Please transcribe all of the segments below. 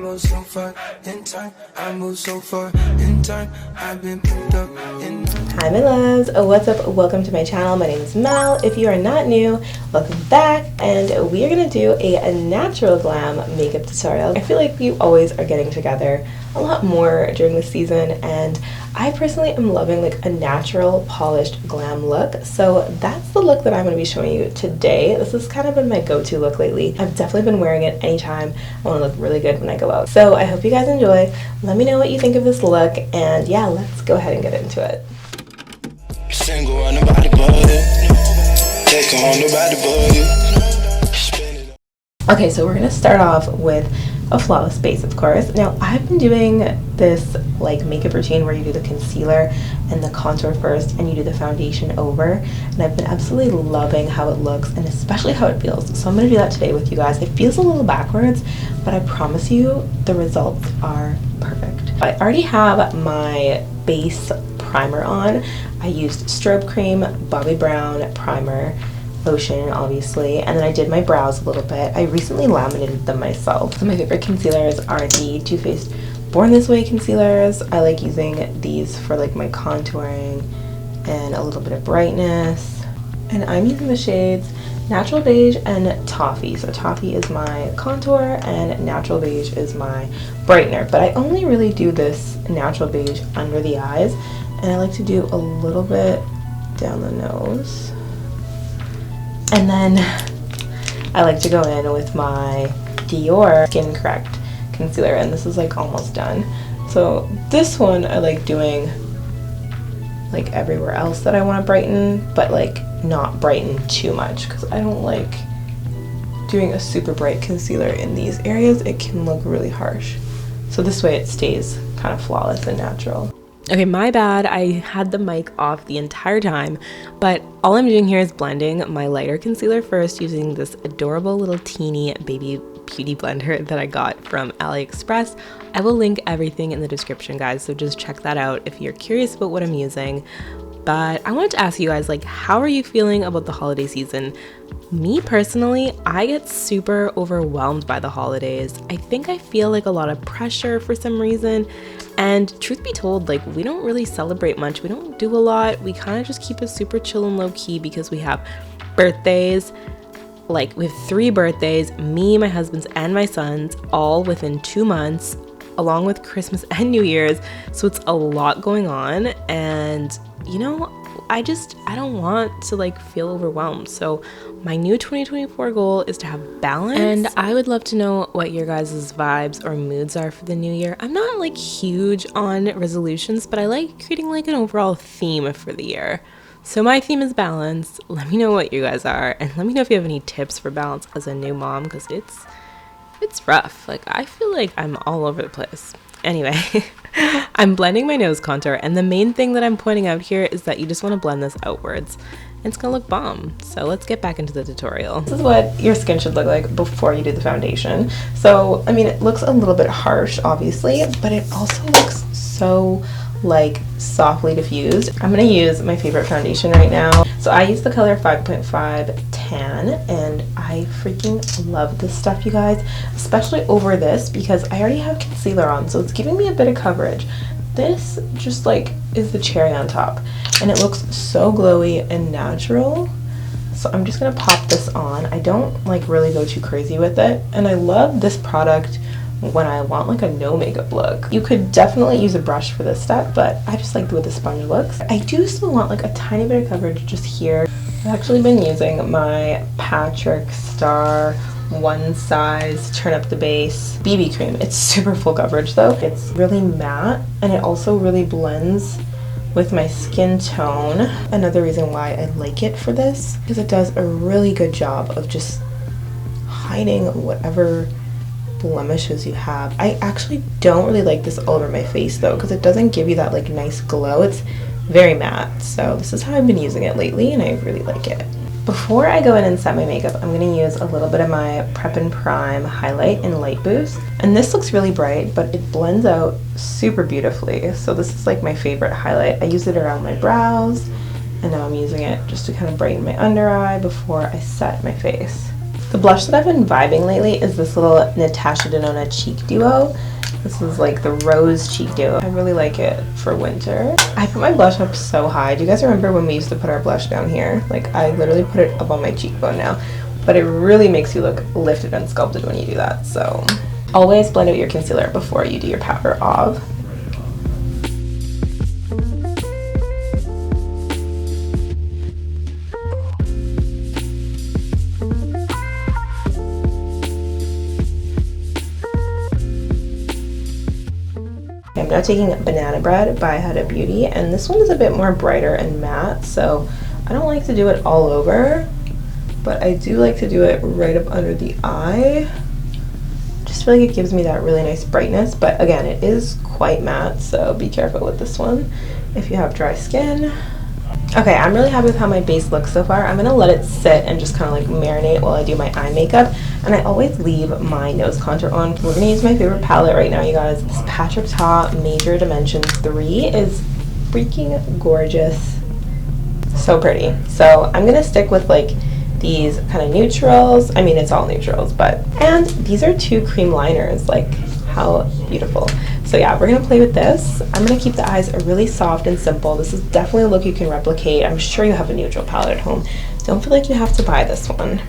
move so far in time. I move so far in time. I've been picked up in. Hi my loves, what's up? Welcome to my channel. My name is Mel. If you are not new, welcome back, and we are gonna do a natural glam makeup tutorial. I feel like we always are getting together a lot more during the season, and I personally am loving like a natural polished glam look, so that's the look that I'm going to be showing you today. This has kind of been my go-to look lately. I've definitely been wearing it anytime I want to look really good when I go out. So I hope you guys enjoy. Let me know what you think of this look, and yeah, let's go ahead and get into it. Single on the body take on the body. Okay, so we're going to start off with a flawless base, of course. Now I've been doing this like makeup routine where you do the concealer and the contour first and you do the foundation over, and I've been absolutely loving how it looks and especially how it feels. So I'm going to do that today with you guys. It feels a little backwards, but I promise you the results are perfect. I already have my base primer on. I used strobe cream, Bobbi Brown primer, lotion obviously, and then I did my brows a little bit. I recently laminated them myself. So my favorite concealers are the Too Faced Born This Way concealers. I like using these for like my contouring and a little bit of brightness, and I'm using the shades Natural Beige and Toffee. So Toffee is my contour and Natural Beige is my brightener, but I only really do this Natural Beige under the eyes, and I like to do a little bit down the nose. And then I like to go in with my Dior Skin Correct concealer, and this is like almost done. So this one I like doing like everywhere else that I want to brighten, but like not brighten too much because I don't like doing a super bright concealer in these areas. It can look really harsh. So this way it stays kind of flawless and natural. Okay, my bad. I had the mic off the entire time, but all I'm doing here is blending my lighter concealer first using this adorable little teeny baby beauty blender that I got from AliExpress. I will link everything in the description, guys, so just check that out if you're curious about what I'm using. But I wanted to ask you guys, like, how are you feeling about the holiday season? Me personally, I get super overwhelmed by the holidays. I think I feel like a lot of pressure for some reason. And truth be told, like, we don't really celebrate much. We don't do a lot. We kind of just keep it super chill and low key because we have birthdays. Like, we have 3 birthdays, me, my husband's, and my son's, all within 2 months, along with Christmas and New Year's. So it's a lot going on. And, you know, I don't want to like feel overwhelmed. So my new 2024 goal is to have balance, and I would love to know what your guys' vibes or moods are for the new year. I'm not like huge on resolutions, but I like creating like an overall theme for the year. So my theme is balance. Let me know what you guys are, and let me know if you have any tips for balance as a new mom, because it's rough. Like, I feel like I'm all over the place. Anyway, I'm blending my nose contour, and the main thing that I'm pointing out here is that you just want to blend this outwards, and it's gonna look bomb. So let's get back into the tutorial. This is what your skin should look like before you do the foundation. So, I mean, it looks a little bit harsh, obviously, but it also looks so like softly diffused. I'm gonna use my favorite foundation right now. So I use the color 5.5 Tan, and I freaking love this stuff, you guys, especially over this because I already have concealer on, so it's giving me a bit of coverage. This just like is the cherry on top, and it looks so glowy and natural. So I'm just gonna pop this on. I don't like really go too crazy with it, and I love this product when I want like a no makeup look. You could definitely use a brush for this step, but I just like the way the sponge looks. I do still want like a tiny bit of coverage just here. I've actually been using my Patrick Star One Size Turn Up the Base BB cream. It's super full coverage though. It's really matte, and it also really blends with my skin tone. Another reason why I like it for this, because it does a really good job of just hiding whatever blemishes you have. I actually don't really like this all over my face though, because it doesn't give you that like nice glow. It's very matte. So this is how I've been using it lately, and I really like it. Before I go in and set my makeup, I'm going to use a little bit of my Prep and Prime highlight in Lightboost, and this looks really bright, but it blends out super beautifully. So this is like my favorite highlight. I use it around my brows, and now I'm using it just to kind of brighten my under eye before I set my face. The blush that I've been vibing lately is this little Natasha Denona Cheek Duo. This is like the Rose Cheek Duo. I really like it for winter. I put my blush up so high. Do you guys remember when we used to put our blush down here? Like, I literally put it up on my cheekbone now. But it really makes you look lifted and sculpted when you do that. So always blend out your concealer before you do your powder off. I'm now taking Banana Bread by Huda Beauty, and this one is a bit more brighter and matte, so I don't like to do it all over, but I do like to do it right up under the eye. Just feel like it gives me that really nice brightness, but again, it is quite matte, so be careful with this one if you have dry skin. Okay, I'm really happy with how my base looks so far. I'm gonna let it sit and just kind of like marinate while I do my eye makeup. And I always leave my nose contour on. We're gonna use my favorite palette right now, you guys. This Patrick Ta Major Dimensions 3 is freaking gorgeous. So pretty. So I'm gonna stick with like these kind of neutrals. I mean, it's all neutrals, but, and these are 2 cream liners. Like, how beautiful. So yeah, we're gonna play with this. I'm gonna keep the eyes really soft and simple. This is definitely a look you can replicate. I'm sure you have a neutral palette at home. Don't feel like you have to buy this one.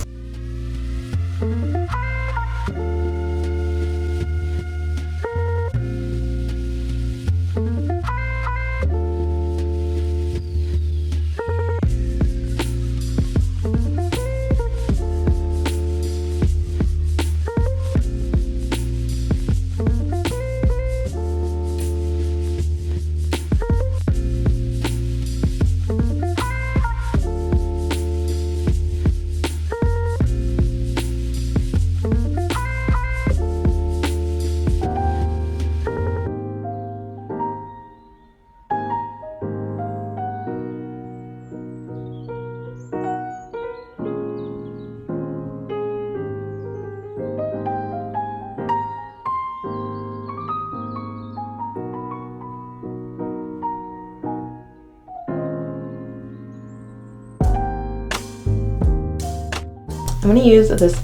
I'm going to use this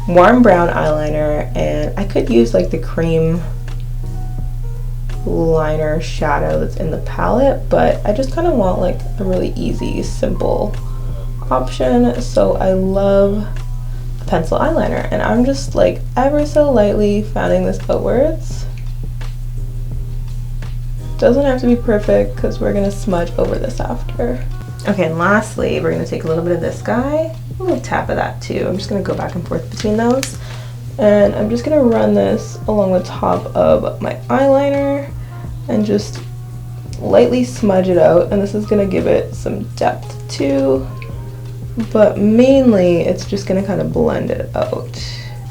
warm brown eyeliner, and I could use like the cream liner shadow that's in the palette, but I just kind of want like a really easy, simple option. So I love a pencil eyeliner, and I'm just like ever so lightly fanning this outwards. Doesn't have to be perfect because we're going to smudge over this after. Okay, and lastly, we're going to take a little bit of this guy, a little tap of that too. I'm just going to go back and forth between those. And I'm just going to run this along the top of my eyeliner and just lightly smudge it out. And this is going to give it some depth too. But mainly, it's just going to kind of blend it out.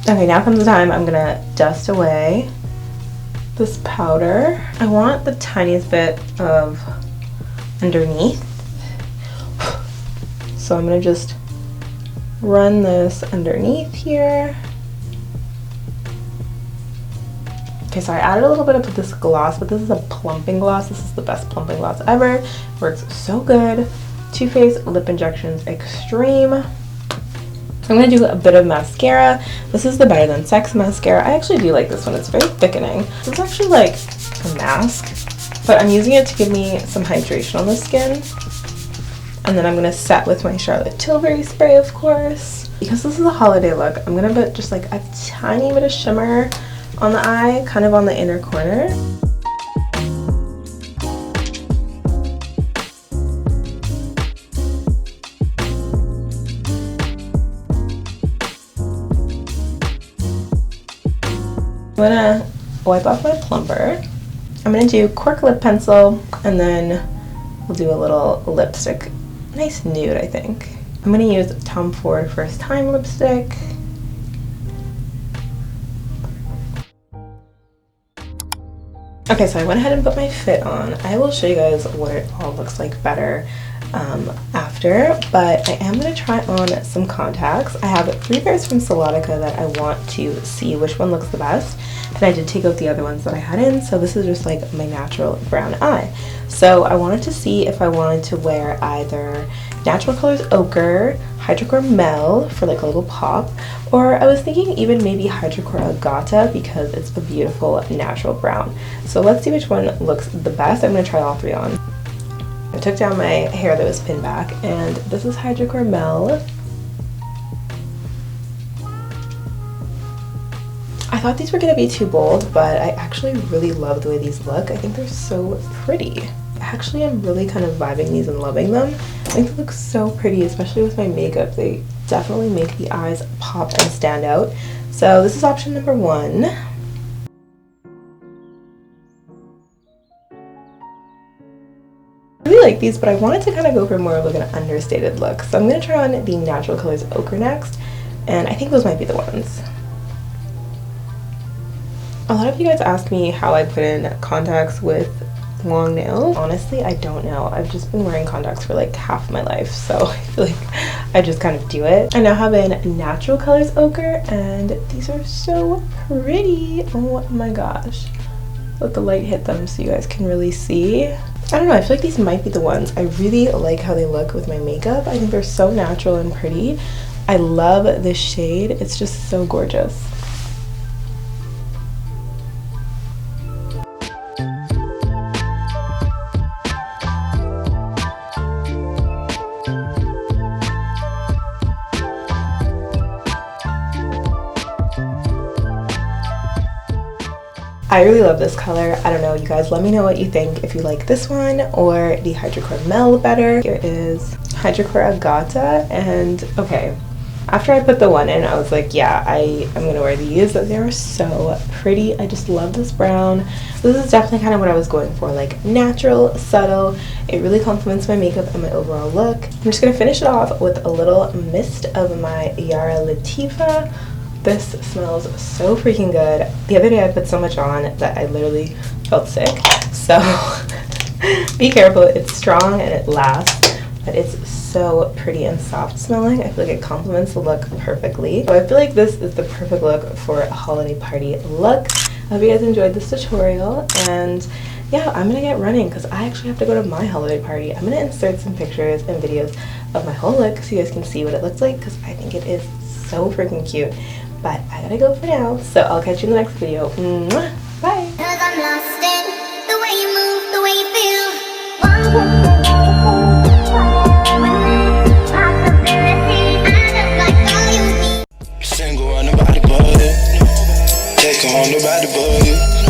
Okay, now comes the time I'm going to dust away this powder. I want the tiniest bit of underneath. So I'm gonna just run this underneath here. Okay, so I added a little bit of this gloss, but this is a plumping gloss. This is the best plumping gloss ever. Works so good. Too Faced Lip Injections Extreme. I'm gonna do a bit of mascara. This is the Better Than Sex mascara. I actually do like this one. It's very thickening. This is actually like a mask, but I'm using it to give me some hydration on the skin. And then I'm gonna set with my Charlotte Tilbury spray, of course. Because this is a holiday look, I'm gonna put just like a tiny bit of shimmer on the eye, kind of on the inner corner. I'm gonna wipe off my plumper. I'm gonna do Cork Lip Pencil, and then we'll do a little lipstick. Nice nude, I think. I'm gonna use Tom Ford First Time lipstick. Okay, so I went ahead and put my fit on. I will show you guys what it all looks like better after, but I am gonna try on some contacts. I have 3 pairs from Solotica that I want to see which one looks the best, and I did take out the other ones that I had in, so this is just like my natural brown eye. So I wanted to see if I wanted to wear either Natural Colors Ochre, Hidrocor Mel for like a little pop, or I was thinking even maybe Hidrocor Agata because it's a beautiful natural brown. So let's see which one looks the best. I'm going to try all three on. I took down my hair that was pinned back, and this is Hidrocor Mel. I thought these were going to be too bold, but I actually really love the way these look. I think they're so pretty. Actually, I'm really kind of vibing these and loving them. I think they look so pretty, especially with my makeup. They definitely make the eyes pop and stand out. So this is option number 1. I really like these, but I wanted to kind of go for more of like an understated look. So I'm going to try on the Natural Colors Ochre next, and I think those might be the ones. A lot of you guys ask me how I put in contacts with long nails. Honestly, I don't know. I've just been wearing contacts for like half my life, so I feel like I just kind of do it. I now have in Natural Colors Ochre, and these are so pretty. Oh my gosh. Let the light hit them so you guys can really see. I don't know, I feel like these might be the ones. I really like how they look with my makeup. I think they're so natural and pretty. I love this shade. It's just so gorgeous. I really love this color. I don't know, you guys let me know what you think, if you like this one or the Hidrocor Mel better. Here is Hidrocor Agata, and okay, after I put the one in, I was like, yeah, I'm gonna wear these. They're so pretty. I just love this brown. This is definitely kind of what I was going for, like natural, subtle. It really complements my makeup and my overall look. I'm just gonna finish it off with a little mist of my Yara Latifa. This smells so freaking good. The other day I put so much on that I literally felt sick. So be careful. It's strong and it lasts, but it's so pretty and soft smelling. I feel like it complements the look perfectly. So I feel like this is the perfect look for a holiday party look. I hope you guys enjoyed this tutorial, and yeah, I'm gonna get running because I actually have to go to my holiday party. I'm gonna insert some pictures and videos of my whole look so you guys can see what it looks like, because I think it is so freaking cute. But I gotta go for now, so I'll catch you in the next video. Mwah! Bye! Single on the body, but take on the body, but